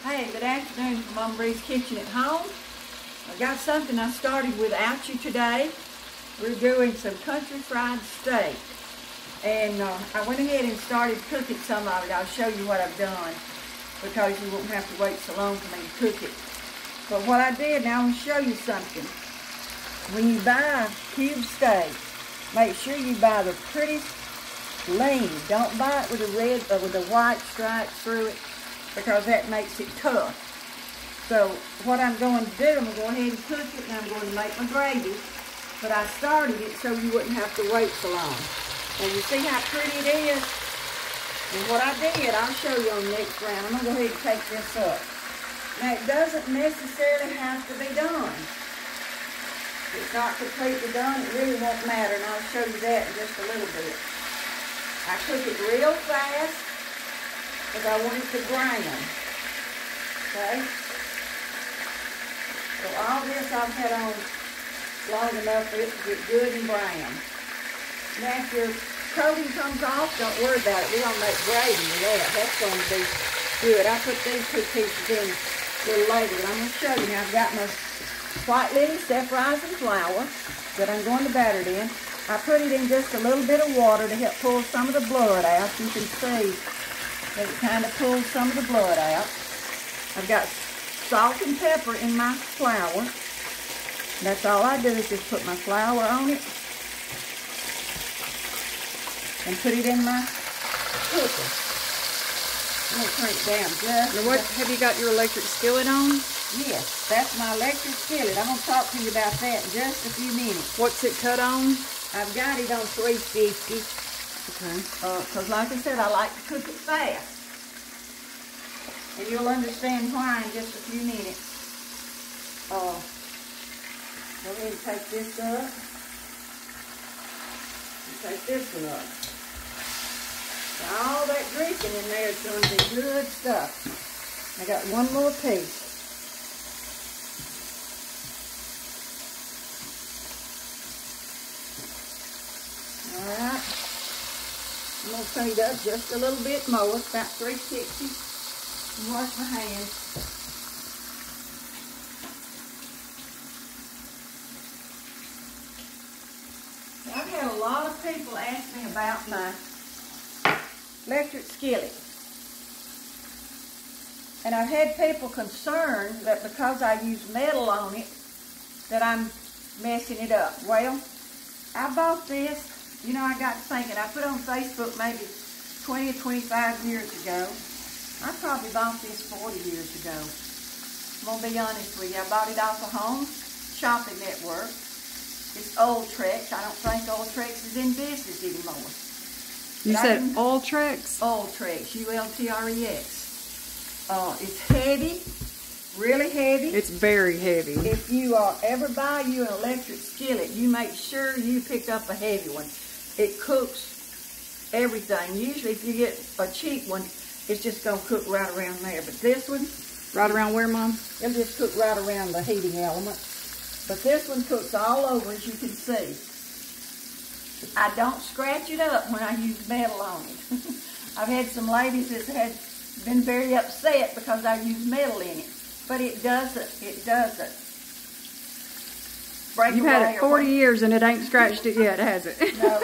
Hey, good afternoon from Mama Bree's Kitchen at Home. I got something I started without you today. We're doing some country fried steak. And I went ahead and started cooking some of it. I'll show you what I've done because you won't have to wait so long for me to cook it. But what I did, now I'm going to show you something. When you buy a cube steak, make sure you buy the pretty lean. Don't buy it with a red or with a white stripe through it, because that makes it tough. So what I'm going to do, I'm going to go ahead and cook it, and I'm going to make my gravy. But I started it so you wouldn't have to wait so long. And you see how pretty it is? And what I did, I'll show you on the next round. I'm going to go ahead and take this up. Now, it doesn't necessarily have to be done. It's not completely done. It really won't matter, and I'll show you that in just a little bit. I cook it real fast because I want it to brown. Okay? So all this I've had on long enough for it to get good and brown. Now if your coating comes off, don't worry about it. We're going to make gravy with that. That's going to be good. I put these two pieces in a little later, but I'm going to show you. Now I've got my White Lily self-rising flour that I'm going to batter it in. I put it in just a little bit of water to help pull some of the blood out. You can see that it kind of pulls some of the blood out. I've got salt and pepper in my flour. That's all I do is just put my flour on it and put it in my cooker. I'm going to turn it down just. Now what, have you got your electric skillet on? Yes, that's my electric skillet. I'm going to talk to you about that in just a few minutes. What's it cut on? I've got it on 350. Okay. Because like I said, I like to cook it fast. And you'll understand why in just a few minutes. Go ahead and take this up. And take this one up. Now, all that greasing in there is going to be good stuff. I got one more piece. Alright, I'm going to clean it up just a little bit more. It's about 360. Wash my hands. I've had a lot of people ask me about my electric skillet. And I've had people concerned that because I use metal on it, that I'm messing it up. Well, I bought this. You know, I got to thinking, I put on Facebook maybe 20 or 25 years ago. I probably bought this 40 years ago. I'm going to be honest with you. I bought it off of Home Shopping Network. It's Ultrex. I don't think Ultrex is in business anymore. You said Ultrex? Ultrex, U-L-T-R-E-X. It's heavy, really heavy. It's very heavy. If you ever buy you an electric skillet, you make sure you pick up a heavy one. It cooks everything. Usually if you get a cheap one, it's just going to cook right around there. But this one... Right around where, Mom? It'll just cook right around the heating element. But this one cooks all over, as you can see. I don't scratch it up when I use metal on it. I've had some ladies that had been very upset because I use metal in it. But it doesn't. It doesn't. You've had it 40 years and it ain't scratched it yet, has it? No.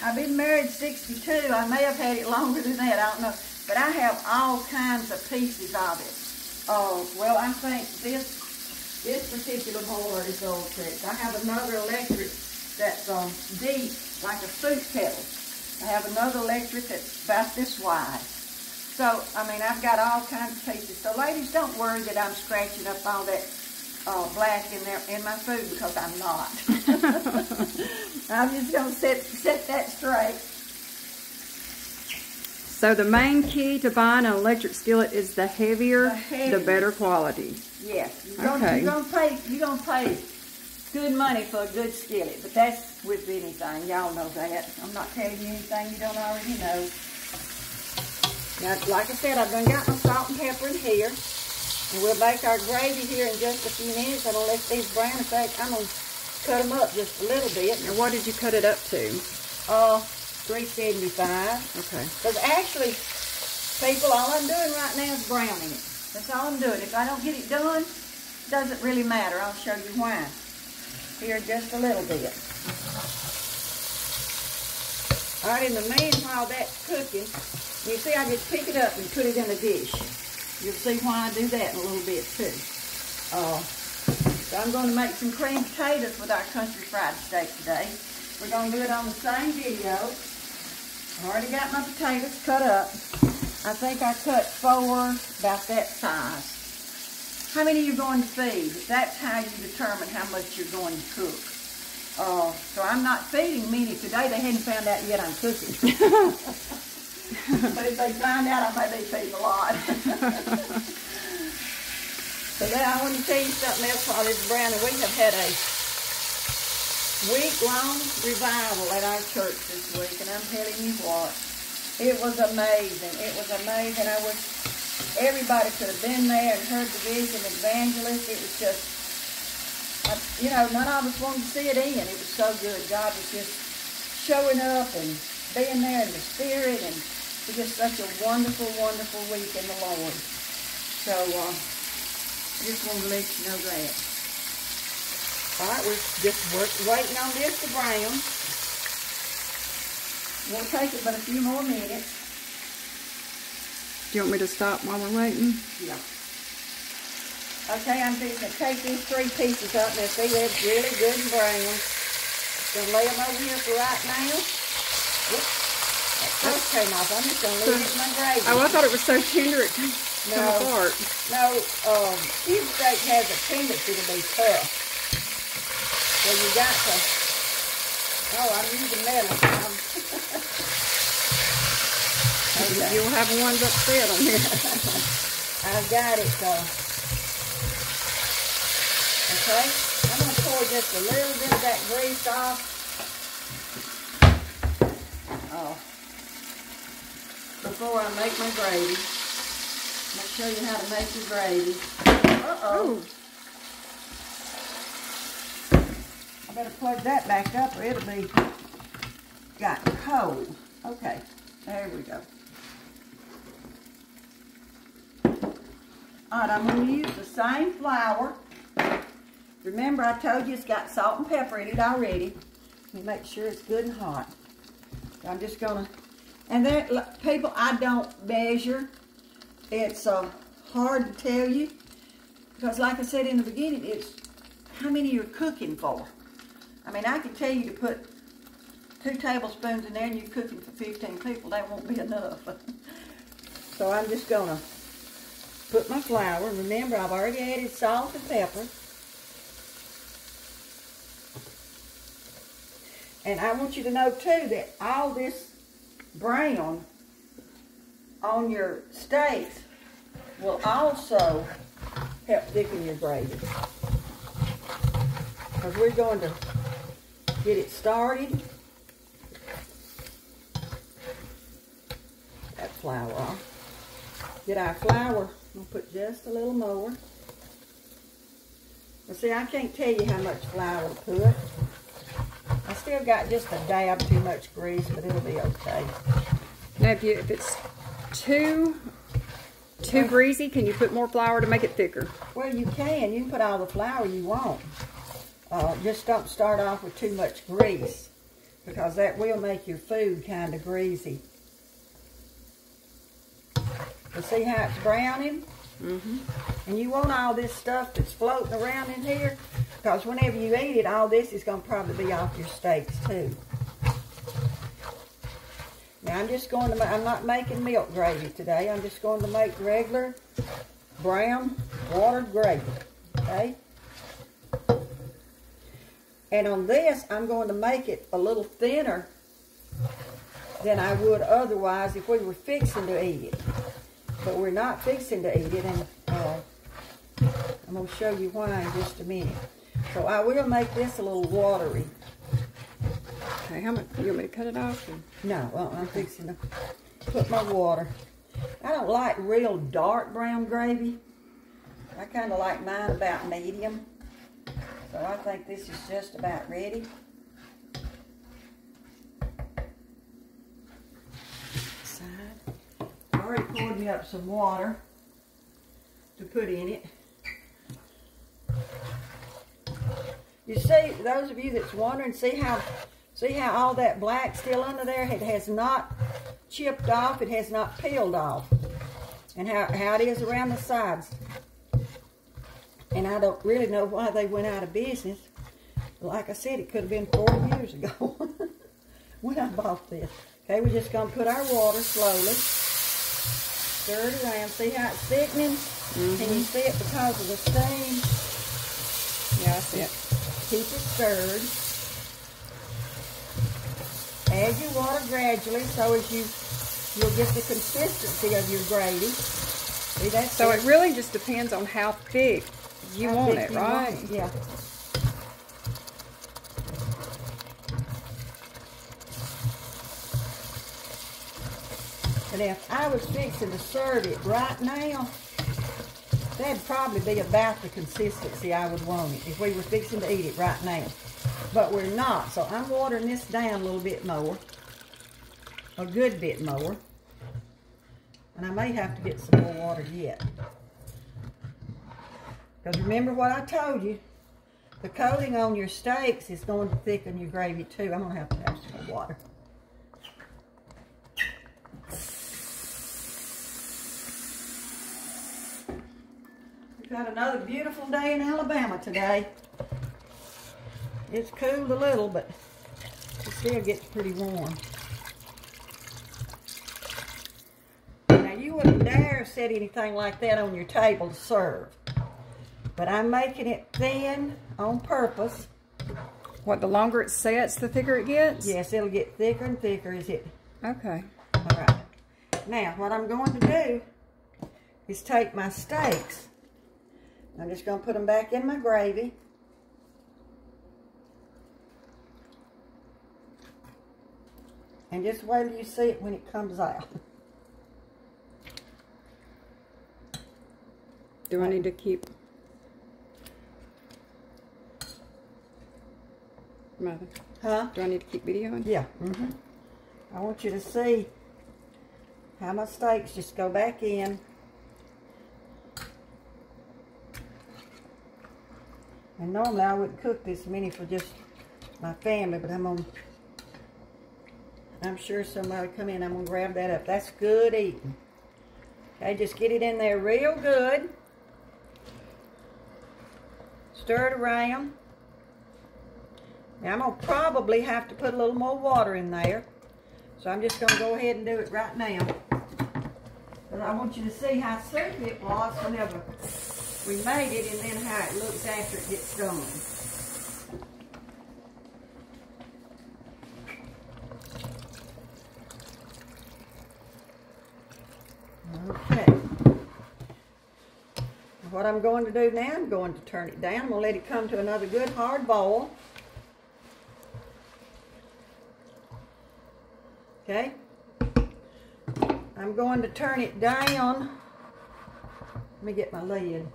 I've been married 62. I may have had it longer than that. I don't know. But I have all kinds of pieces of it. Well, I think this particular boiler is Ultrex. I have another electric that's deep, like a soup kettle. I have another electric that's about this wide. So, I mean, I've got all kinds of pieces. So, ladies, don't worry that I'm scratching up all that black in there in my food, because I'm not. I'm just going to set that straight. So the main key to buying an electric skillet is the heavier, the better quality. Yes. Okay. You're gonna pay good money for a good skillet, but that's with anything. Y'all know that. I'm not telling you anything you don't already know. Now, like I said, I've done got my salt and pepper in here. And we'll make our gravy here in just a few minutes. I'm going to let these brown. In fact, I'm going to cut them up just a little bit. And what did you cut it up to? 375. Okay. Because actually, people, all I'm doing right now is browning it. That's all I'm doing. If I don't get it done, it doesn't really matter. I'll show you why here in just a little bit. All right, in the meanwhile that's cooking, you see I just pick it up and put it in a dish. You'll see why I do that in a little bit too. So I'm going to make some creamed potatoes with our country fried steak today. We're going to do it on the same video. I already got my potatoes cut up. I think I cut 4 about that size. How many are you going to feed? That's how you determine how much you're going to cook. So I'm not feeding many today. They hadn't found out yet I'm cooking. But if they find out, I may be feeding a lot. So now I want to tell you something else while this brownie. We have had a week-long revival at our church this week, and I'm telling you what, it was amazing. It was amazing. I wish everybody could have been there and heard the vision evangelist. It was just, you know, none of us wanted to see it in. It was so good. God was just showing up and being there in the spirit, and it was just such a wonderful, wonderful week in the Lord. So, I just wanted to let you know that. All right, we're just waiting on this to brown. Won't take it but a few more minutes. Do you want me to stop while we're waiting? Yeah. Okay, I'm fixing to take these 3 pieces up. Now, see, they're really good and brown. Just going to lay them over here for right now. Whoops. That first came off. I'm just going to leave it in my gravy. Oh, I thought it was so tender it came apart. No, cube steak has a tendency to be tough. So you got to, I'm using metal. Okay. You'll have ones upset on here. I've got it, okay? I'm going to pour just a little bit of that grease off. Before I make my gravy. I'm going to show you how to make your gravy. Oh. I better plug that back up or it'll be got cold. Okay, there we go. All right, I'm going to use the same flour. Remember, I told you it's got salt and pepper in it already. Let me make sure it's good and hot. I'm just going to, and there, people, I don't measure. It's hard to tell you because, like I said in the beginning, it's how many you're cooking for. I mean, I can tell you to put 2 tablespoons in there and you're cooking for 15 people. That won't be enough. So I'm just going to put my flour. Remember, I've already added salt and pepper. And I want you to know, too, that all this brown on your steaks will also help thicken your gravy. Because we're going to get it started. That flour off. Get our flour. We'll put just a little more. Well, see, I can't tell you how much flour to put. I still got just a dab too much grease, but it'll be okay. Now, if it's too greasy, can you put more flour to make it thicker? Well, you can. You can put all the flour you want. Just don't start off with too much grease, because that will make your food kind of greasy. You see how it's browning? Mm-hmm. And you want all this stuff that's floating around in here, because whenever you eat it, all this is going to probably be off your steaks too. Now I'm just going to, I'm not making milk gravy today. I'm just going to make regular brown watered gravy, okay? And on this, I'm going to make it a little thinner than I would otherwise if we were fixing to eat it. But we're not fixing to eat it, and I'm going to show you why in just a minute. So I will make this a little watery. Okay, how much? You want me to cut it off? Or? No, I'm fixing to put my water. I don't like real dark brown gravy. I kind of like mine about medium. So I think this is just about ready. Side. I already poured me up some water. to put in it. You see, those of you that's wondering, see how all that black still under there? It has not chipped off. It has not peeled off. And how it is around the sides. And I don't really know why they went out of business. Like I said, it could have been 40 years ago when I bought this. Okay, we're just going to put our water slowly. Stir it around. See how it's thickening? Can you see it because of the steam? Yeah, I see it. Keep it stirred. Add your water gradually so as you'll get the consistency of your gravy. See, that's so it really just depends on how thick you want it, right? Want it. Yeah. But if I was fixing to serve it right now, that'd probably be about the consistency I would want it if we were fixing to eat it right now. But we're not, so I'm watering this down a little bit more. A good bit more. And I may have to get some more water yet. Because remember what I told you, the coating on your steaks is going to thicken your gravy too. I'm going to have some more water. We've got another beautiful day in Alabama today. It's cooled a little, but it still gets pretty warm. Now, you wouldn't dare set anything like that on your table to serve. But I'm making it thin on purpose. What, the longer it sets, the thicker it gets? Yes, it'll get thicker and thicker as it... Okay. All right. Now, what I'm going to do is take my steaks. I'm just going to put them back in my gravy. And just wait till you see it when it comes out. Do I need to keep... Mother? Huh? Do I need to keep videoing? Yeah. I want you to see how my steaks just go back in. And normally I wouldn't cook this many for just my family, but I'm sure somebody come in, I'm gonna grab that up. That's good eating. Okay, just get it in there real good. Stir it around. Now I'm gonna probably have to put a little more water in there. So I'm just gonna go ahead and do it right now. But I want you to see how soupy it was whenever we made it, and then how it looks after it gets going. Okay. What I'm going to do now, I'm going to turn it down. I'm going to let it come to another good hard boil. Okay. I'm going to turn it down. Let me get my lid.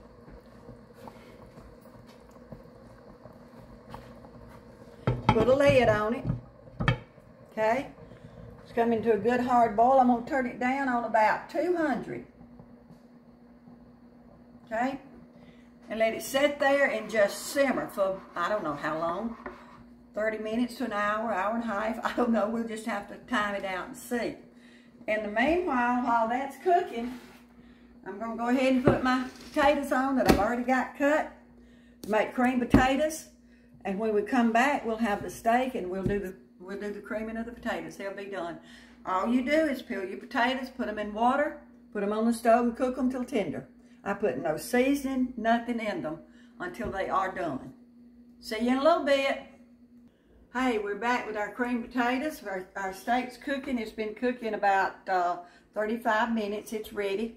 Put a lid on it. Okay. It's coming to a good hard boil. I'm going to turn it down on about 200. Okay. And let it sit there and just simmer for, I don't know how long. 30 minutes to an hour, hour and a half. I don't know. We'll just have to time it out and see. In the meanwhile, while that's cooking, I'm going to go ahead and put my potatoes on that I've already got cut. Make cream potatoes. And when we come back, we'll have the steak and we'll do the creaming of the potatoes. They'll be done. All you do is peel your potatoes, put them in water, put them on the stove and cook them till tender. I put no seasoning, nothing in them until they are done. See you in a little bit. Hey, we're back with our cream potatoes. Our steak's cooking. It's been cooking about 35 minutes. It's ready.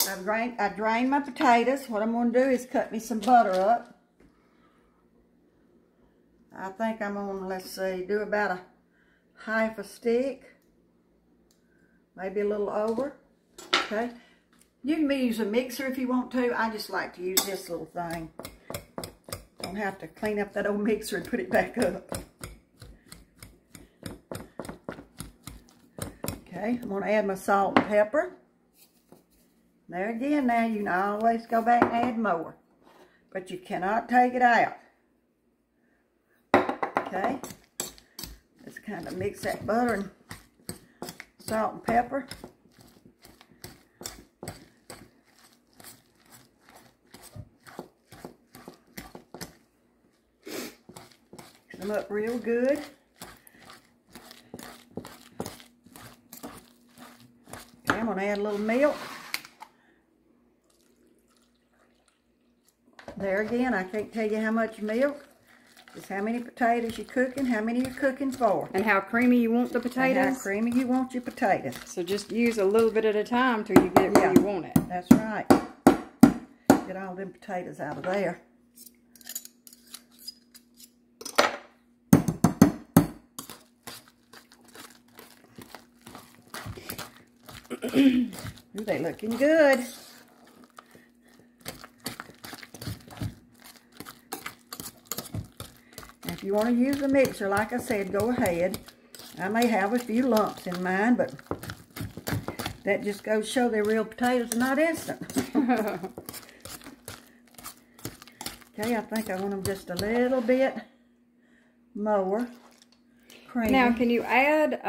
I drained my potatoes. What I'm going to do is cut me some butter up. I think I'm going to, let's see, do about a half a stick. Maybe a little over. Okay. You can use a mixer if you want to. I just like to use this little thing. Don't have to clean up that old mixer and put it back up. Okay, I'm going to add my salt and pepper. There again now, you can always go back and add more. But you cannot take it out. Okay? Just kind of mix that butter and salt and pepper. Mix them up real good. Okay, I'm going to add a little milk. There again, I can't tell you how much milk. Just how many potatoes you're cooking, how many you're cooking for. And how creamy you want the potatoes. And how creamy you want your potatoes. So just use a little bit at a time till you get it where you want it. That's right. Get all them potatoes out of there. Ooh, they looking good. If you want to use the mixer, like I said, go ahead. I may have a few lumps in mine, but that just goes to show they're real potatoes and not instant. Okay, I think I want them just a little bit more creamy. Now, can you add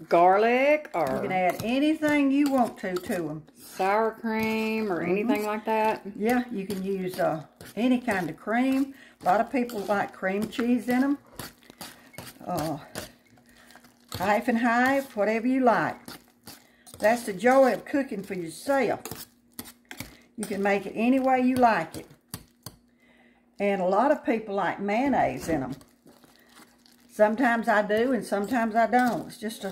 garlic or... You can add anything you want to them. Sour cream or anything like that? Yeah, you can use any kind of cream. A lot of people like cream cheese in them. Half and half, whatever you like. That's the joy of cooking for yourself. You can make it any way you like it. And a lot of people like mayonnaise in them. Sometimes I do and sometimes I don't. It's just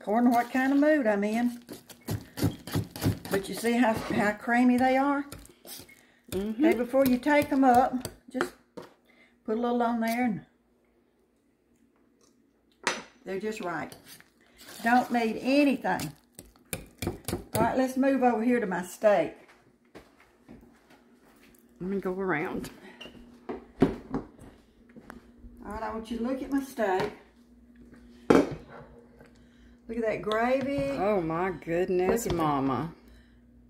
according to what kind of mood I'm in. But you see how creamy they are? Mm-hmm. Okay, before you take them up, just put a little on there and they're just right. Don't need anything. All right, let's move over here to my steak. Let me go around. All right, I want you to look at my steak. Look at that gravy. Oh my goodness, Mama.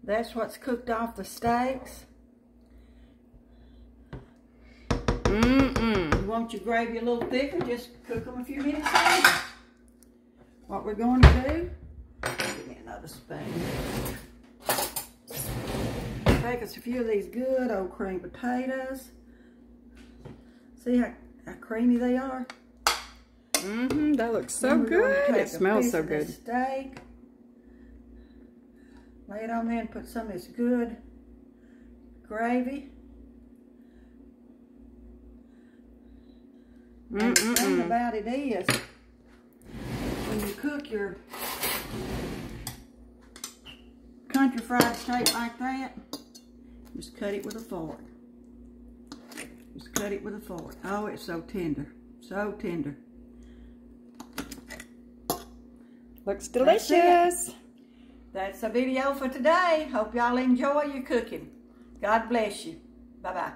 That's what's cooked off the steaks. You want your gravy a little thicker, just cook them a few minutes later. What we're going to do, give me another spoon. Take us a few of these good old cream potatoes. See how creamy they are? That looks so good. It smells so good. Steak. Lay it on there and put some of this good gravy. And the thing about it is, when you cook your country fried steak like that, just cut it with a fork. Just cut it with a fork. Oh, it's so tender. So tender. Looks delicious. That's a video for today. Hope y'all enjoy your cooking. God bless you. Bye-bye.